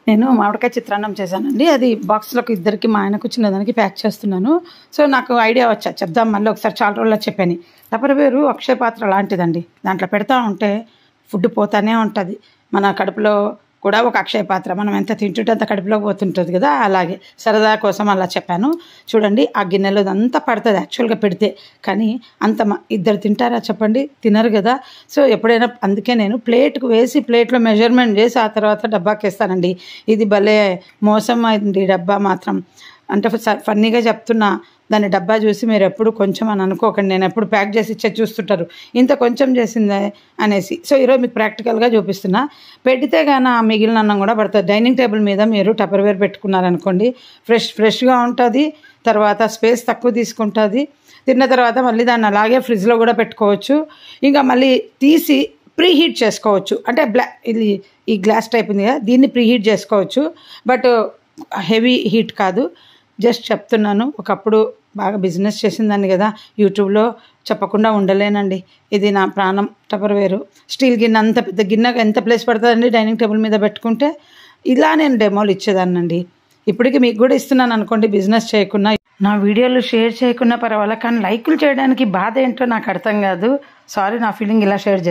నేను మామిడికాయ చిత్రాన్నం చేశానండి. అది బాక్స్‌లోకి ఇద్దరికి మా ఆయనకు చిన్నదానికి ప్యాక్ చేస్తున్నాను. సో, నాకు ఐడియా వచ్చా చెప్దాం మళ్ళీ ఒకసారి చాలా రోజుల్లో చెప్పాను. టపర్‌వేరు అక్షయ పాత్ర లాంటిదండి. దాంట్లో పెడతా ఉంటే ఫుడ్ పోతానే ఉంటది. మన కడుపులో కూడా ఒక అక్షయ పాత్ర. మనం ఎంత తింటుంటే అంత కడుపులోకి పోతుంటది కదా! అలాగే సరదా కోసం అలా చెప్పాను. చూడండి ఆ గిన్నెలో ఇదంతా పడతది యాక్చువల్‌గా పెడితే. కానీ ఇద్దరు తింటారా చెప్పండి? తినరు కదా! సో, ఎప్పుడైనా అందుకే నేను ప్లేట్‌కి వేసి ప్లేట్‌లో మెజర్‌మెంట్ చేసి ఆ తర్వాత డబ్బాకేస్తానండి. ఇది భలే మోసం అయింది డబ్బా మాత్రం. అంటే ఫన్నీగా చెప్తున్నా. దాని డబ్బా చూసి మీరెప్పుడు కొంచెం అని అనుకోకండి. నేనెప్పుడు ప్యాక్ చేసి ఇచ్చేది చూస్తుంటారు. ఇంత కొంచెం చేసిందే అనేసి. సో, ఈరోజు మీకు ప్రాక్టికల్‌గా చూపిస్తున్నా. పెడితే గాన ఆ మిగిలిన అన్నం కూడా పడుతుంది. డైనింగ్ టేబుల్ మీద మీరు టపర్‌వేర్ పెట్టుకున్నారనుకోండి, ఫ్రెష్‌గా ఉంటుంది. తర్వాత స్పేస్ తక్కువ తీసుకుంటుంది. తిన్న తర్వాత మళ్ళీ దాన్ని అలాగే ఫ్రిడ్జ్‌లో కూడా పెట్టుకోవచ్చు. ఇంకా మళ్ళీ తీసి ప్రీహీట్ చేసుకోవచ్చు. అంటే ఇది ఈ గ్లాస్ టైప్ ఉంది కదా! దీన్ని ప్రీహీట్ చేసుకోవచ్చు. బట్ హెవీ హీట్ కాదు. జస్ట్ చెప్తున్నాను. ఒకప్పుడు బాగా బిజినెస్ చేసిందాన్ని కదా! యూట్యూబ్‌లో చెప్పకుండా ఉండలేనండి. ఇది నా ప్రాణం టపర్‌వేరు. స్టీల్ గిన్నె అంత పెద్ద గిన్నె ఎంత ప్లేస్ పడుతుందండి డైనింగ్ టేబుల్ మీద పెట్టుకుంటే. ఇలా నేను డెమోలు ఇచ్చేదాన్నండి. ఇప్పటికి మీకు కూడా ఇస్తున్నాను అనుకోండి బిజినెస్ చేయకున్నా. నా వీడియోలు షేర్ చేయకున్నా పర్వాలేదు. కానీ లైకులు చేయడానికి బాధ ఏంటో నాకు అర్థం కాదు. సారీ నా ఫీలింగ్ ఇలా షేర్